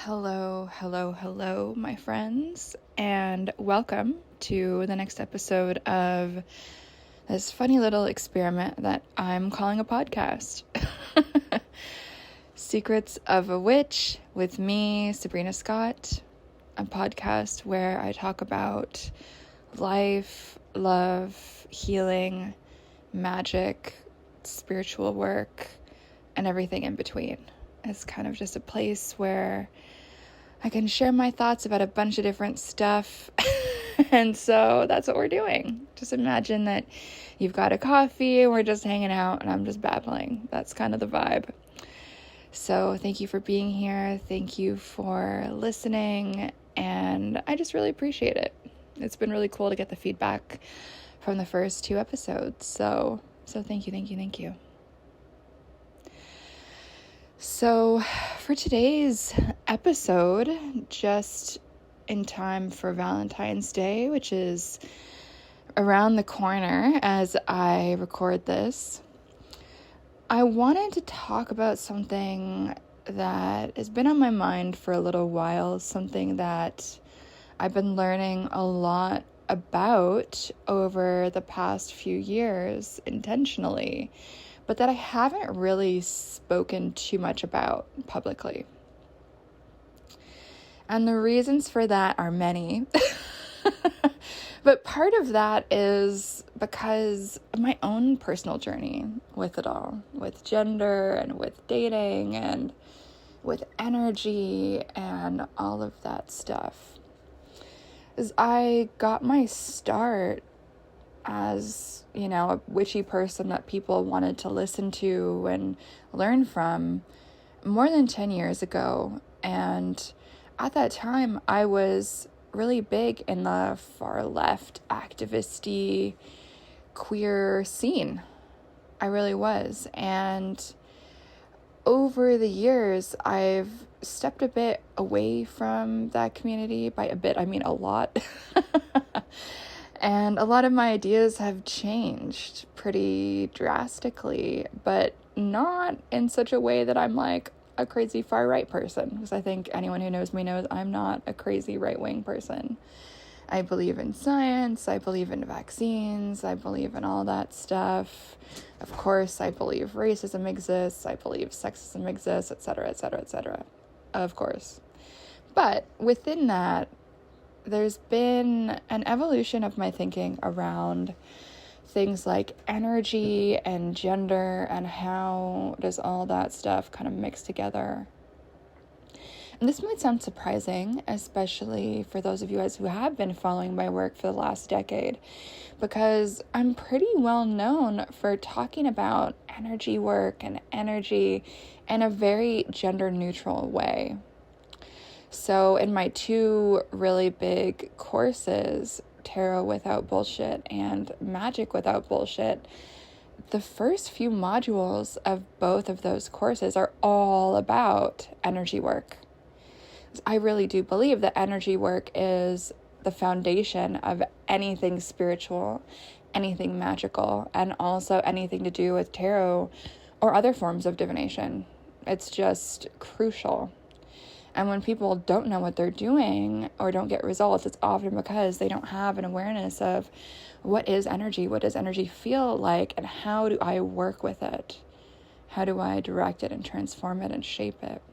Hello, my friends, and welcome to the next episode of this funny little experiment that I'm calling a podcast. Secrets of a Witch with me, Sabrina Scott, a podcast where I talk about life, love, healing, magic, spiritual work, and everything in between. It's kind of just a place where I can share my thoughts about a bunch of different stuff. And so that's what we're doing. Just imagine that you've got a coffee and we're just hanging out and I'm just babbling. That's kind of the vibe. So thank you for being here. Thank you for listening. And I just really appreciate it. It's been really cool to get the feedback from the first 2 episodes. So thank you. So for today's episode, just in time for Valentine's Day, which is around the corner as I record this, I wanted to talk about something that has been on my mind for a little while, something that I've been learning a lot about over the past few years intentionally, but that I haven't really spoken too much about publicly. And the reasons for that are many. But part of that is because of my own personal journey with it all, with gender and with dating and with energy and all of that stuff. As I got my start as, a witchy person that people wanted to listen to and learn from more than 10 years ago. And at that time, I was really big in the far left activist-y queer scene. I really was. And over the years, I've stepped a bit away from that community. By a bit, I mean a lot. And a lot of my ideas have changed pretty drastically, but not in such a way that I'm like a crazy far-right person, because I think anyone who knows me knows I'm not a crazy right-wing person. I believe in science, I believe in vaccines, I believe in all that stuff. Of course, I believe racism exists, I believe sexism exists, etc., of course. But within that, there's been an evolution of my thinking around things like energy and gender and how does all that stuff kind of mix together. And this might sound surprising, especially for those of you guys who have been following my work for the last decade, because I'm pretty well known for talking about energy work and energy in a very gender neutral way. So in my 2 really big courses, Tarot Without Bullshit and Magic Without Bullshit, the first few modules of both of those courses are all about energy work. I really do believe that energy work is the foundation of anything spiritual, anything magical, and also anything to do with tarot or other forms of divination. It's just crucial. And when people don't know what they're doing or don't get results, it's often because they don't have an awareness of what is energy, what does energy feel like, and how do I work with it? How do I direct it and transform it and shape it?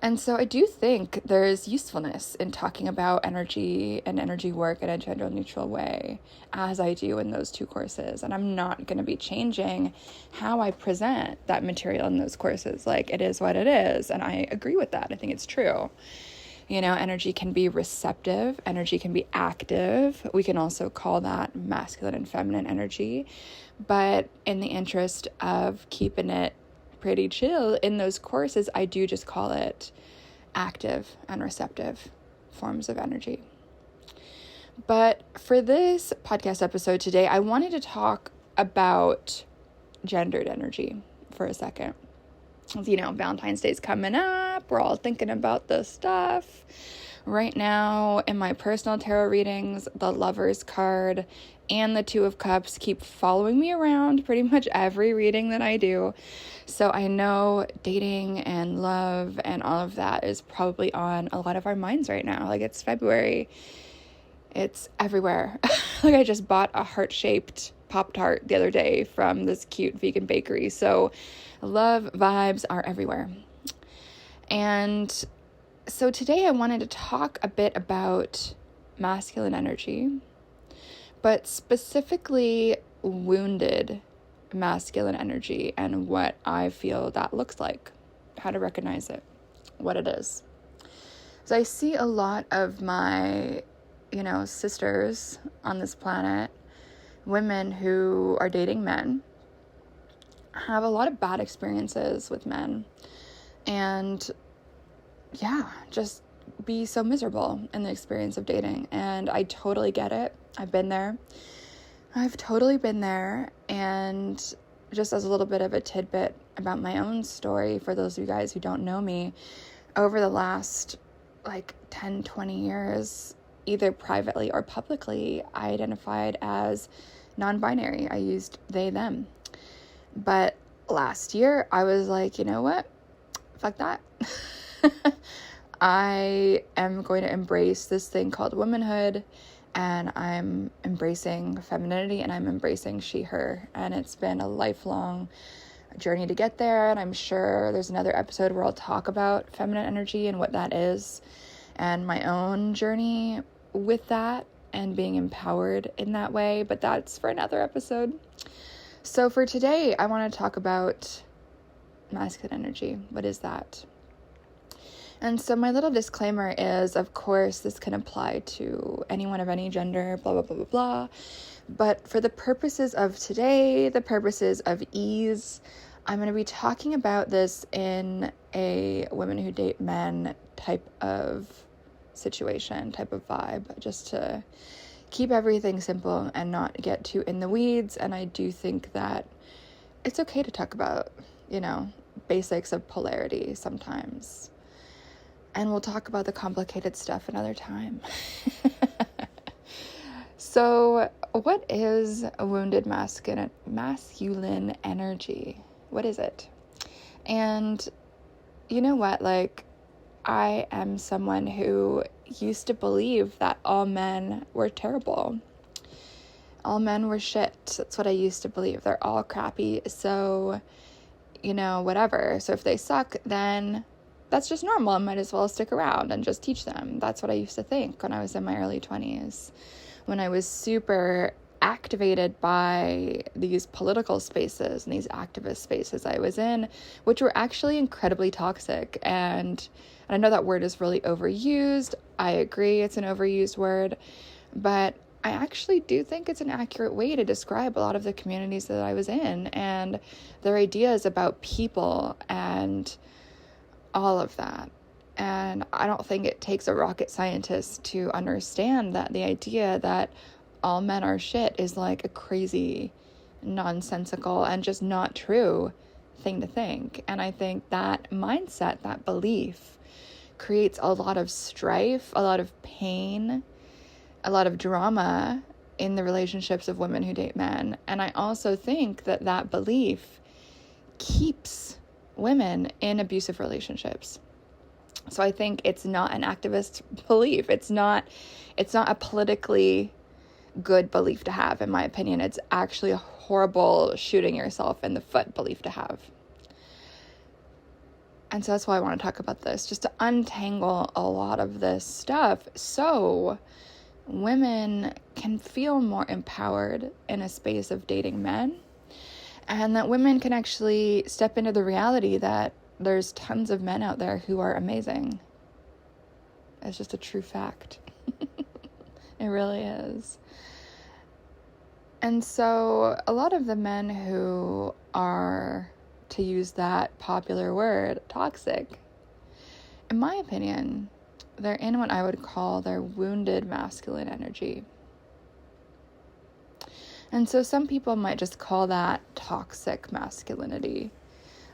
And so I do think there's usefulness in talking about energy and energy work in a gender neutral way, as I do in those 2 courses. And I'm not going to be changing how I present that material in those courses. Like, it is what it is. And I agree with that. I think it's true. Energy can be receptive. Energy can be active. We can also call that masculine and feminine energy. But in the interest of keeping it pretty chill in those courses, I do just call it active and receptive forms of energy. But for this podcast episode today, I wanted to talk about gendered energy for a second. Valentine's Day's coming up. We're all thinking about this stuff. Right now, in my personal tarot readings, the Lover's card and the Two of Cups keep following me around pretty much every reading that I do. So I know dating and love and all of that is probably on a lot of our minds right now. Like, it's February. It's everywhere. Like, I just bought a heart-shaped Pop-Tart the other day from this cute vegan bakery. So love vibes are everywhere. And so today I wanted to talk a bit about masculine energy, but specifically wounded masculine energy and what I feel that looks like, how to recognize it, what it is. So I see a lot of my, sisters on this planet, women who are dating men, have a lot of bad experiences with men, and just be so miserable in the experience of dating. And I totally get it. I've totally been there. And just as a little bit of a tidbit about my own story, for those of you guys who don't know me, over the last 10, 20 years, either privately or publicly, I identified as non-binary. I used they, them. But last year, I was like, you know what? Fuck that. I am going to embrace this thing called womanhood, and I'm embracing femininity, and I'm embracing she, her. And it's been a lifelong journey to get there. And I'm sure there's another episode where I'll talk about feminine energy and what that is, and my own journey with that and being empowered in that way. But that's for another episode. So for today, I want to talk about masculine energy. What is that? And so my little disclaimer is, of course, this can apply to anyone of any gender, blah, blah, blah, blah, blah. But for the purposes of today, the purposes of ease, I'm going to be talking about this in a women who date men type of situation, type of vibe, just to keep everything simple and not get too in the weeds. And I do think that it's okay to talk about, basics of polarity sometimes. And we'll talk about the complicated stuff another time. So, what is a wounded masculine energy? What is it? And you know what? I am someone who used to believe that all men were terrible. All men were shit. That's what I used to believe. They're all crappy. So, whatever. So if they suck, then that's just normal. I might as well stick around and just teach them. That's what I used to think when I was in my early 20s, when I was super activated by these political spaces and these activist spaces I was in, which were actually incredibly toxic. And I know that word is really overused. I agree it's an overused word, but I actually do think it's an accurate way to describe a lot of the communities that I was in and their ideas about people and all of that. And I don't think it takes a rocket scientist to understand that the idea that all men are shit is a crazy, nonsensical, and just not true thing to think. And I think that mindset, that belief, creates a lot of strife, a lot of pain, a lot of drama in the relationships of women who date men. And I also think that that belief keeps women in abusive relationships. So I think it's not an activist belief. It's not a politically good belief to have, in my opinion. It's actually a horrible shooting yourself in the foot belief to have. And so that's why I want to talk about this, just to untangle a lot of this stuff so women can feel more empowered in a space of dating men, and that women can actually step into the reality that there's tons of men out there who are amazing. It's just a true fact. It really is. And so a lot of the men who are, to use that popular word, toxic, in my opinion, they're in what I would call their wounded masculine energy. And so some people might just call that toxic masculinity,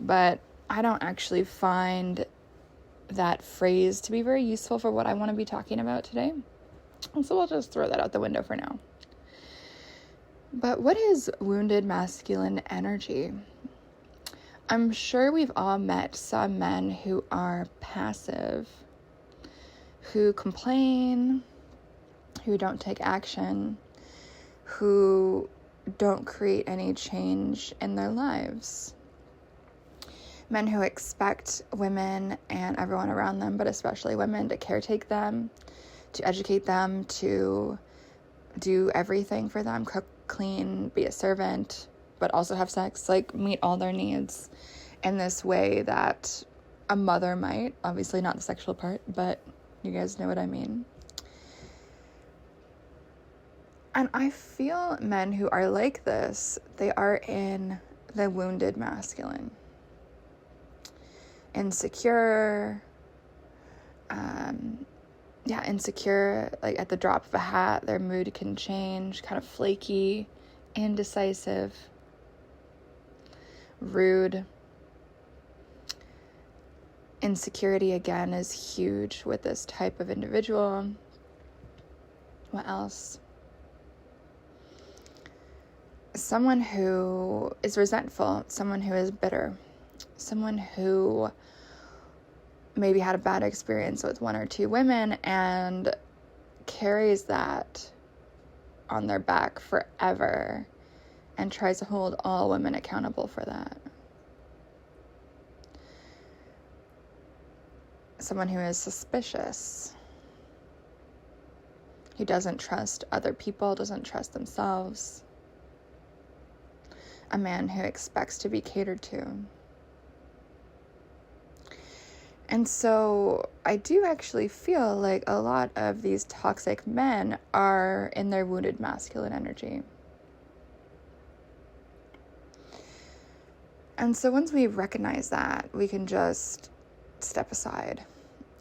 but I don't actually find that phrase to be very useful for what I want to be talking about today. So we'll just throw that out the window for now. But what is wounded masculine energy? I'm sure we've all met some men who are passive, who complain, who don't take action, who don't create any change in their lives. Men who expect women and everyone around them, but especially women, to caretake them, to educate them, to do everything for them, cook, clean, be a servant, but also have sex, like meet all their needs in this way that a mother might. Obviously not the sexual part, but you guys know what I mean. And I feel men who are like this, they are in the wounded masculine. Insecure, insecure, like at the drop of a hat, their mood can change, kind of flaky, indecisive, rude. Insecurity, again, is huge with this type of individual. What else? Someone who is resentful, someone who is bitter, someone who maybe had a bad experience with one or two women and carries that on their back forever and tries to hold all women accountable for that. Someone who is suspicious, who doesn't trust other people, doesn't trust themselves. A man who expects to be catered to. And so I do actually feel like a lot of these toxic men are in their wounded masculine energy. And so once we recognize that, we can just step aside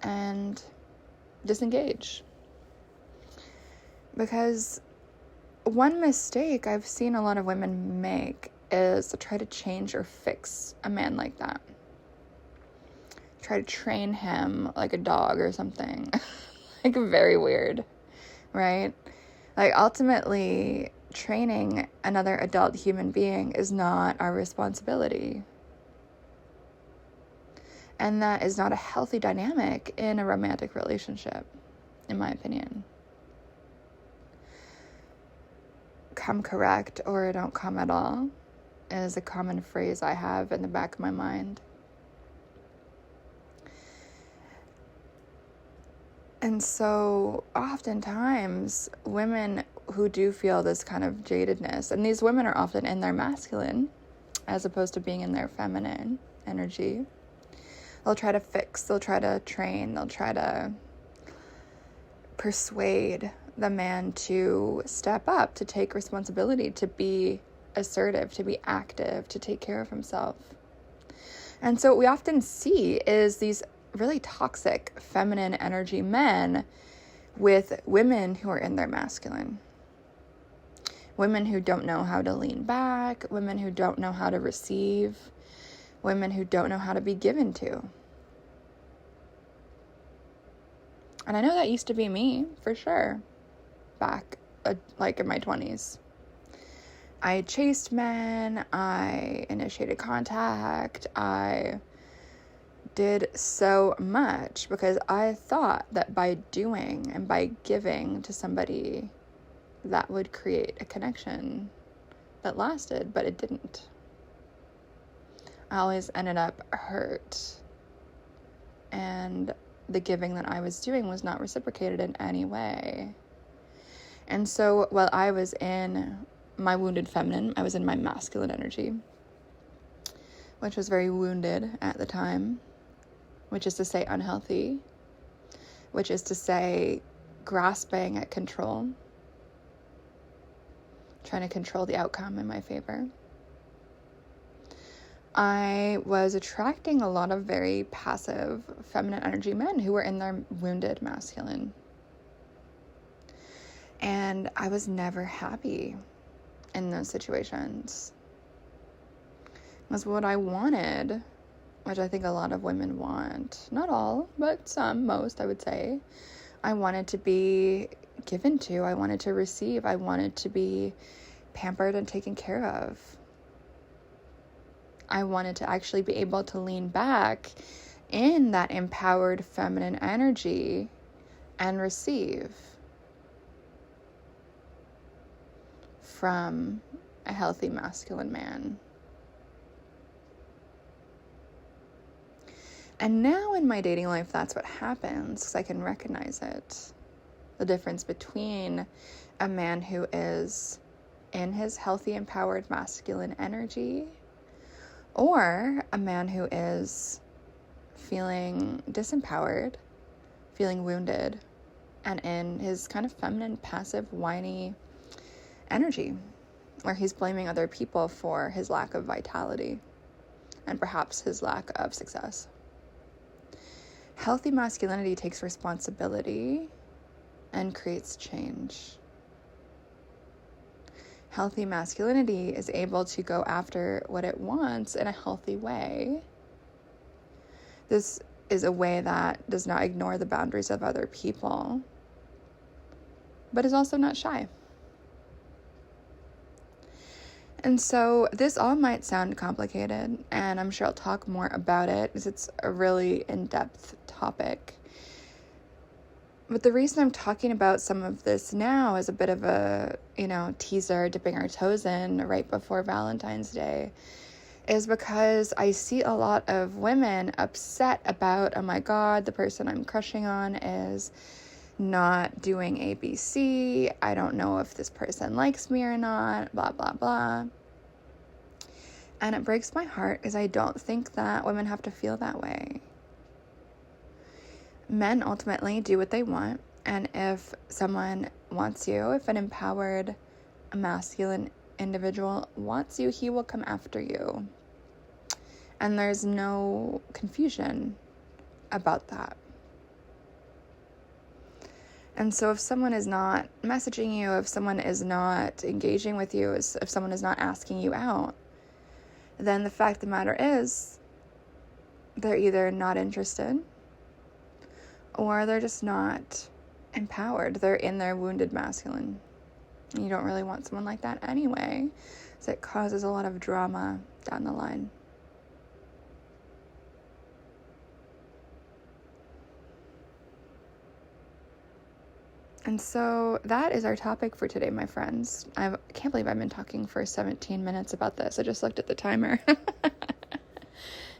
and disengage. Because one mistake I've seen a lot of women make is to try to change or fix a man like that. Try to train him like a dog or something. Like very weird, right? Like ultimately, training another adult human being is not our responsibility. And that is not a healthy dynamic in a romantic relationship, in my opinion. Come correct or don't come at all is a common phrase I have in the back of my mind. And so oftentimes women who do feel this kind of jadedness, and these women are often in their masculine as opposed to being in their feminine energy, they'll try to fix, they'll try to train, they'll try to persuade the man to step up, to take responsibility, to be assertive, to be active, to take care of himself. And so what we often see is these really toxic feminine energy men with women who are in their masculine. Women who don't know how to lean back, women who don't know how to receive, women who don't know how to be given to. And I know that used to be me, for sure, back like in my 20s. I chased men, I initiated contact, I did so much because I thought that by doing and by giving to somebody, that would create a connection that lasted, but it didn't. I always ended up hurt, and the giving that I was doing was not reciprocated in any way. And so while I was in my wounded feminine, I was in my masculine energy, which was very wounded at the time, which is to say unhealthy, which is to say grasping at control, trying to control the outcome in my favor. I was attracting a lot of very passive feminine energy men who were in their wounded masculine. And I was never happy in those situations. Because what I wanted which I think a lot of women want. Not all, but some, most, I would say. I wanted to be given to. I wanted to receive. I wanted to be pampered and taken care of. I wanted to actually be able to lean back in that empowered feminine energy and receive from a healthy masculine man. And now in my dating life, that's what happens, because I can recognize it. The difference between a man who is in his healthy, empowered masculine energy, or a man who is feeling disempowered, feeling wounded, and in his kind of feminine, passive, whiny energy, where he's blaming other people for his lack of vitality and perhaps his lack of success. Healthy masculinity takes responsibility and creates change. Healthy masculinity is able to go after what it wants in a healthy way. This is a way that does not ignore the boundaries of other people, but is also not shy. And so this all might sound complicated, and I'm sure I'll talk more about it because it's a really in-depth topic. But the reason I'm talking about some of this now is a bit of a, teaser, dipping our toes in right before Valentine's Day, is because I see a lot of women upset about, oh my God, the person I'm crushing on is not doing ABC. I don't know if this person likes me or not, blah, blah, blah. And it breaks my heart because I don't think that women have to feel that way. Men ultimately do what they want. And if someone wants you, if an empowered masculine individual wants you, he will come after you. And there's no confusion about that. And so if someone is not messaging you, if someone is not engaging with you, if someone is not asking you out, then the fact of the matter is they're either not interested or they're just not empowered. They're in their wounded masculine. And you don't really want someone like that anyway, so it causes a lot of drama down the line. And so that is our topic for today, my friends. I can't believe I've been talking for 17 minutes about this. I just looked at the timer.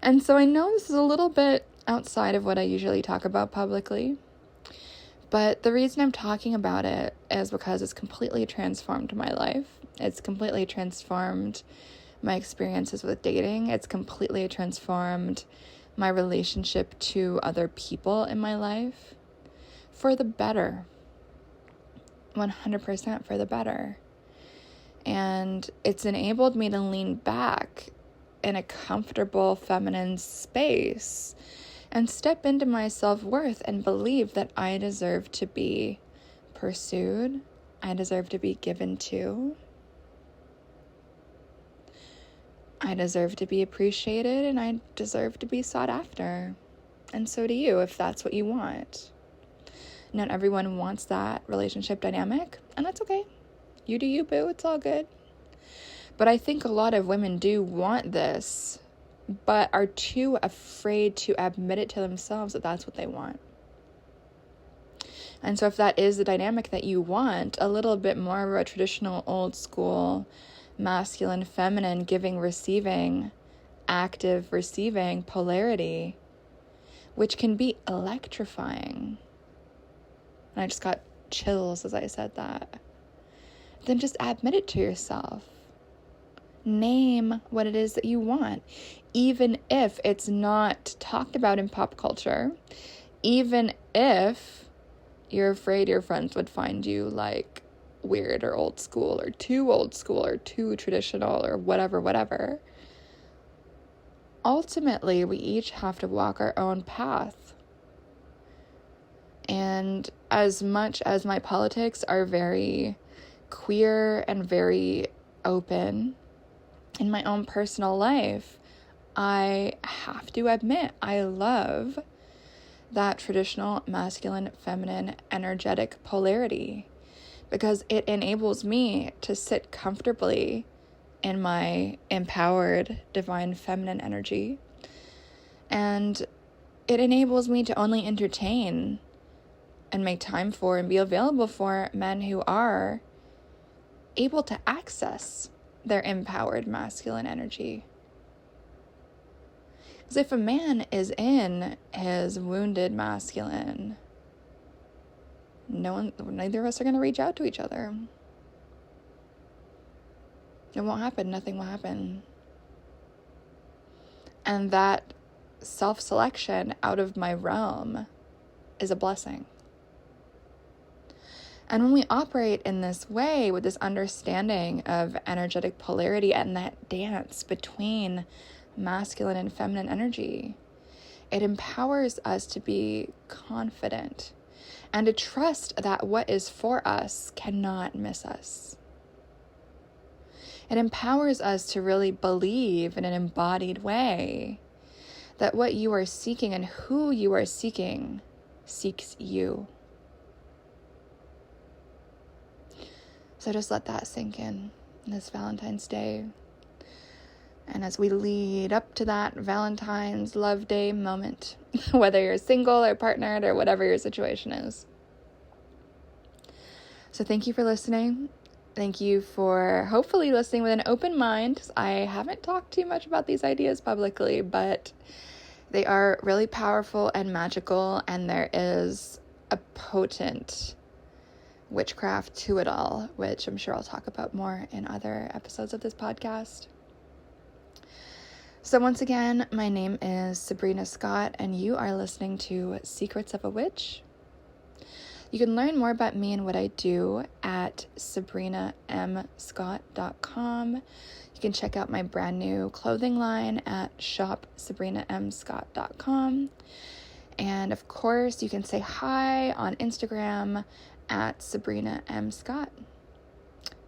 And so I know this is a little bit outside of what I usually talk about publicly. But the reason I'm talking about it is because it's completely transformed my life. It's completely transformed my experiences with dating. It's completely transformed my relationship to other people in my life for the better. 100% for the better. And it's enabled me to lean back in a comfortable feminine space and step into my self-worth and believe that I deserve to be pursued. I deserve to be given to. I deserve to be appreciated, and I deserve to be sought after. And so do you, if that's what you want. Not everyone wants that relationship dynamic, and that's okay. You do you, boo. It's all good. But I think a lot of women do want this, but are too afraid to admit it to themselves that that's what they want. And so if that is the dynamic that you want, a little bit more of a traditional old school masculine, feminine, giving, receiving, active, receiving polarity, which can be electrifying. And I just got chills as I said that. Then just admit it to yourself. Name what it is that you want, even if it's not talked about in pop culture, even if you're afraid your friends would find you like weird or old school or too traditional or whatever. Ultimately, we each have to walk our own path. And as much as my politics are very queer and very open, in my own personal life, I have to admit, I love that traditional masculine, feminine, energetic polarity because it enables me to sit comfortably in my empowered, divine feminine energy. And it enables me to only entertain and make time for and be available for men who are able to access their empowered masculine energy. Because if a man is in his wounded masculine, neither of us are going to reach out to each other. It won't happen. Nothing will happen. And that self-selection out of my realm is a blessing. And when we operate in this way, with this understanding of energetic polarity and that dance between masculine and feminine energy, it empowers us to be confident and to trust that what is for us cannot miss us. It empowers us to really believe in an embodied way that what you are seeking and who you are seeking seeks you. So just let that sink in this Valentine's Day. And as we lead up to that Valentine's Love Day moment, whether you're single or partnered or whatever your situation is. So thank you for listening. Thank you for hopefully listening with an open mind. I haven't talked too much about these ideas publicly, but they are really powerful and magical, and there is a potent witchcraft to it all, which I'm sure I'll talk about more in other episodes of this podcast. So once again, my name is Sabrina Scott, and you are listening to Secrets of a Witch. You can learn more about me and what I do at sabrinamscott.com. You can check out my brand new clothing line at shopsabrinamscott.com. And of course, you can say hi on Instagram at Sabrina M. Scott.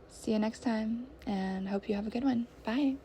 See you next time, and hope you have a good one. Bye.